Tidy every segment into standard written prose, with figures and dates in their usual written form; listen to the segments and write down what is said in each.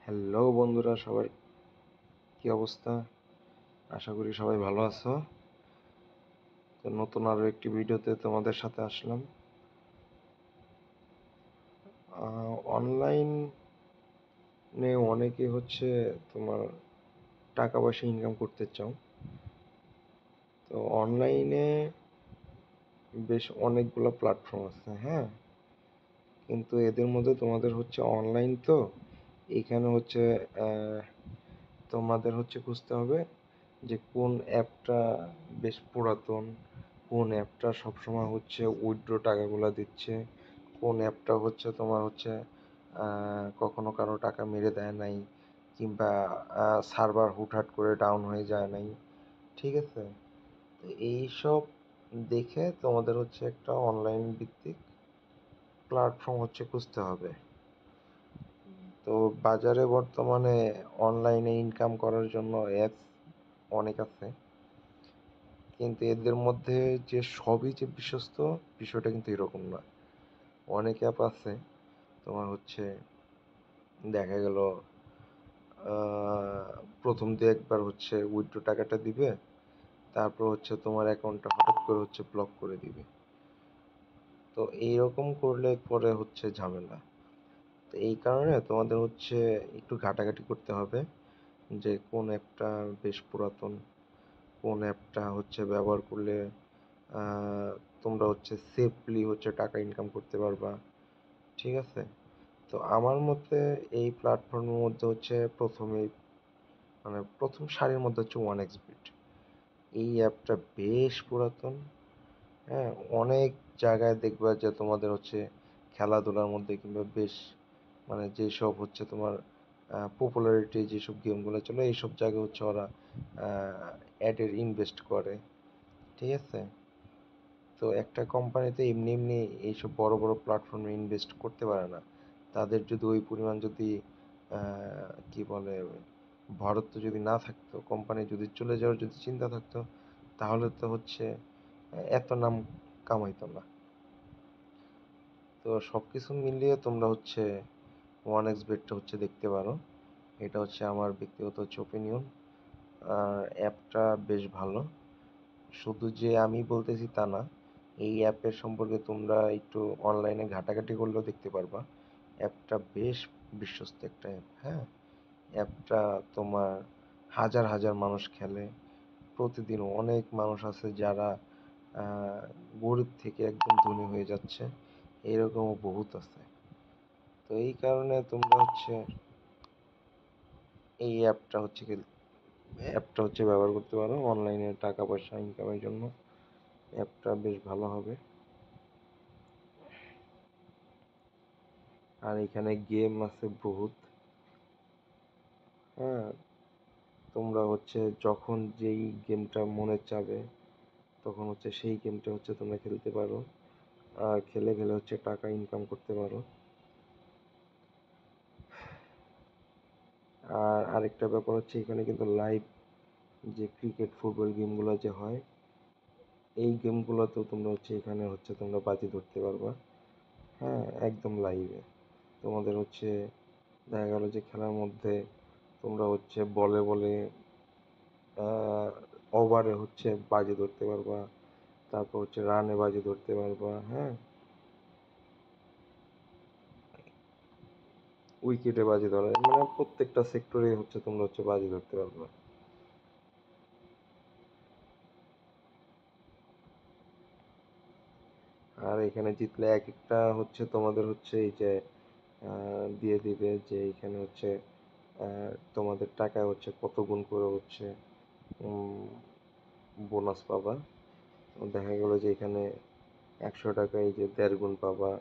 Hello বন্ধুরা, সবার কি অবস্থা? আশা করি সবাই ভালো আছো। তো নতুন আরো একটি ভিডিওতে তোমাদের সাথে আসলাম। অনলাইনে অনেকে তোমার টাকা পয়সা ইনকাম করতে চাও। তো অনলাইনে বেশ অনেকগুলো প্ল্যাটফর্ম আছে, হ্যাঁ। কিন্তু এদের মধ্যে তোমাদের অনলাইন, তো এখানে তোমাদের খুঁজতে হবে যে কোন অ্যাপটা বেশ পুরাতন, কোন অ্যাপটা সবসময় উইথড্র টাকাগুলো দিচ্ছে, কোন অ্যাপটা কখনো কারো টাকা মেরে দেয় নাই, কিংবা সার্ভার হুটহাট করে ডাউন হয়ে যায় নাই, ঠিক আছে। তো এইসব দেখে তোমাদের একটা অনলাইন ভিত্তিক প্ল্যাটফর্ম খুঁজতে হবে। তো বাজারে বর্তমানে অনলাইনে ইনকাম করার জন্য অ্যাপস অনেক আছে, কিন্তু এদের মধ্যে যে সবই যে বিশ্বস্ত, বিষয়টা কিন্তু এরকম না। অনেক অ্যাপ আছে তোমার দেখা গেল প্রথম দিয়ে একবার উইথড্র টাকাটা দিবে, তারপর তোমার অ্যাকাউন্টটা হঠাৎ করে ব্লক করে দিবে। তো এইরকম করলে পরে ঝামেলা। তো এই কারণে তোমাদের একটু ঘাটাঘাটি করতে হবে যে কোন অ্যাপটা বেশ পুরাতন, কোন অ্যাপটা ব্যবহার করলে তোমরা সেফলি টাকা ইনকাম করতে পারবা, ঠিক আছে। তো আমার মতে এই প্ল্যাটফর্মের মধ্যে প্রথমেই মানে প্রথম সারির মধ্যে ওয়ান এক্স বেট। এই অ্যাপটা বেশ পুরাতন, হ্যাঁ। অনেক জায়গায় দেখবা যে তোমাদের খেলাধুলার মধ্যে কিংবা বেশ যেসব তোমার পপুলারিটি যেসব গেমগুলো চলে, এইসব জায়গায় ওরা অ্যাডের ইনভেস্ট করে, ঠিক আছে। তো একটা কোম্পানিতে এমনি এমনি এইসব বড় বড় প্ল্যাটফর্মে ইনভেস্ট করতে পারে না। তাদের যদি ওই পরিমাণ যদি কি বলে বরাদ্দ যদি না থাকতো, কোম্পানি যদি চলে যাওয়ার যদি চিন্তা থাকতো, তাহলে তো এত নাম কামাইতো না। তো সব কিছু মিলিয়ে তোমরা ওয়ান এক্স বেটটা দেখতে পারো। এটা আমার ব্যক্তিগত ওপিনিয়ন। আর অ্যাপটা বেশ ভালো। শুধু যে আমি বলতেছি তা না, এই অ্যাপের সম্পর্কে তোমরা একটু অনলাইনে ঘাটাঘাটি করলেও দেখতে পারবা। অ্যাপটা বেশ বিশ্বস্ত একটা অ্যাপ, হ্যাঁ। অ্যাপটা তোমার হাজার হাজার মানুষ খেলে। প্রতিদিন অনেক মানুষ আছে যারা গরিব থেকে একদম ধনী হয়ে যাচ্ছে, এরকমও বহুত আছে। তো এই কারণে তোমরা এই অ্যাপটা ব্যবহার করতে পারো অনলাইনে টাকা পয়সা ইনকামের জন্য। অ্যাপটা বেশ ভালো হবে। আর এখানে গেম আছে বহুত, হ্যাঁ। তোমরা যখন যেই গেমটা মনে চাবে, তখন সেই গেমটা তোমরা খেলতে পারো। আর খেলে খেলে টাকা ইনকাম করতে পারো। আর আরেকটা ব্যাপার এখানে কিন্তু লাইভ যে ক্রিকেট ফুটবল গেমগুলো যে হয়, এই গেমগুলোতেও তোমরা এখানে তোমরা বাজি ধরতে পারবা, হ্যাঁ, একদম লাইভে। তোমাদের দেখা গেল যে খেলার মধ্যে তোমরা বলে বলে ওভারে বাজি ধরতে পারবা, তারপর রানে বাজি ধরতে পারবা, হ্যাঁ, উইকেটে বাজি ধরা, প্রত্যেকটা সেক্টরে তোমরা বাজি ধরতে পারবা। আর এখানে জিতলে এক একটা তোমাদের এই যে দিয়ে দিবে যে এখানে তোমাদের টাকায় কত গুণ করে বোনাস পাবা। দেখা গেল যে এখানে 100 টাকায় যে 1.5 গুণ পাবা,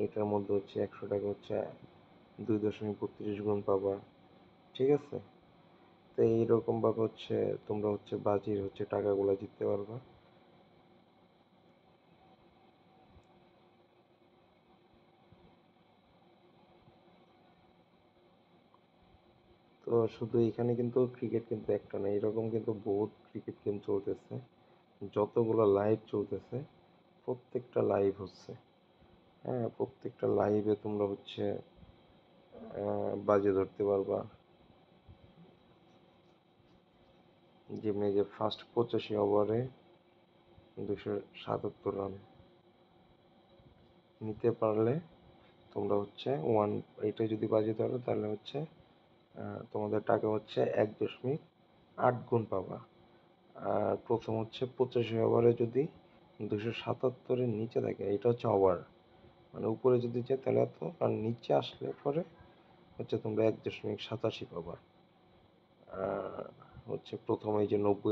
এটার মধ্যে 100 টাকা 2.32 গুণ পাবা, ঠিক আছে। তো এইরকম ভাবে তোমরা বাজির টাকাগুলো জিততে পারবা। তো শুধু এখানে কিন্তু ক্রিকেট কিন্তু একটা না, এরকম কিন্তু বহুত ক্রিকেট গেম চলতেছে। যতগুলো লাইভ চলতেছে, প্রত্যেকটা লাইভ হচ্ছে, হ্যাঁ, প্রত্যেকটা লাইভে তোমরা বাজি ধরতে পারবা। যেমনি যে ফার্স্ট 85 ওভারে 277 রান নিতে পারলে তোমরা হচ্ছে এটা যদি বাজি ধরো তাহলে হচ্ছে তোমাদের টাকা হচ্ছে 1.8 গুণ পাবা। আর প্রথম হচ্ছে 85 ওভারে যদি 277-এর নিচে থাকে, এটা হচ্ছে ওভার, মানে উপরে যদি যায় তাহলে এত, আর নিচে আসলে পরে হচ্ছে তোমরা 1.87 পাবা। হচ্ছে প্রথমে যে 90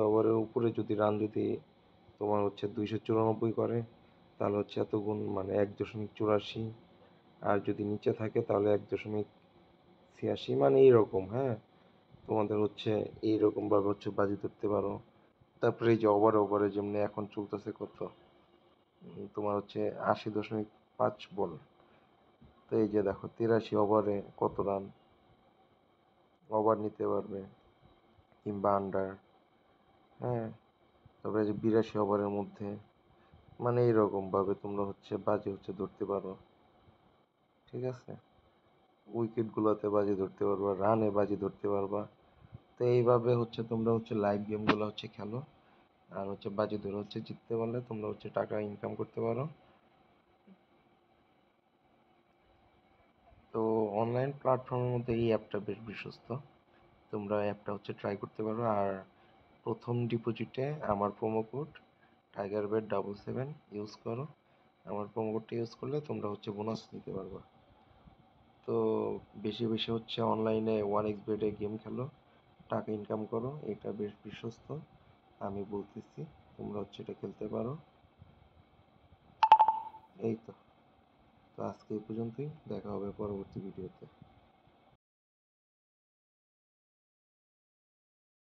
ওভারের উপরে যদি রান যদি তোমার হচ্ছে 294 করে তাহলে হচ্ছে এত গুণ, মানে 1.84। আর যদি নিচে থাকে তাহলে 1.86, মানে এইরকম। হ্যাঁ, তোমাদের হচ্ছে এইরকম ভাবে হচ্ছে বাজি ধরতে পারো। তারপরে এই যে ওভারে যেমনি এখন চলতেছে কত, তোমার হচ্ছে 80.5 বল। তো এই যে দেখো 83 ওভারে কত রান ওভার নিতে পারবে কিংবা আন্ডার। হ্যাঁ, তারপরে যে 82 ওভারের মধ্যে, মানে এইরকম ভাবে তোমরা হচ্ছে বাজি হচ্ছে ধরতে পারো। ঠিক আছে, উইকেট গুলাতে বাজি ধরতে পারবা, রানে বাজি ধরতে পারবা। তো এইভাবে হচ্ছে তোমরা হচ্ছে লাইভ গেম গুলো হচ্ছে খেলো, আর হচ্ছে বাজি ধরে হচ্ছে জিততে পারলে তোমরা হচ্ছে টাকা ইনকাম করতে পারো। তো অনলাইন প্ল্যাটফর্মের মধ্যে এই অ্যাপটা বেশ বিশ্বস্ত, তোমরা অ্যাপটা হচ্ছে ট্রাই করতে পারো। আর প্রথম ডিপোজিটে আমার প্রোমো কোড TigerBet77 ইউজ করো। আমার প্রোমো কোডটা ইউজ করলে তোমরা হচ্ছে বোনাস নিতে পারবা। তো বেশি বেশি হচ্ছে অনলাইনে 1xBet-এ গেম খেলো, টাকা ইনকাম করো, এটা বেশ বিশ্বস্ত, আমি বলতেছি। তোমরা হচ্ছে এটা খেলতে পারো। এই তো, তো আজকে এই পর্যন্তই, দেখা হবে পরবর্তী ভিডিওতে।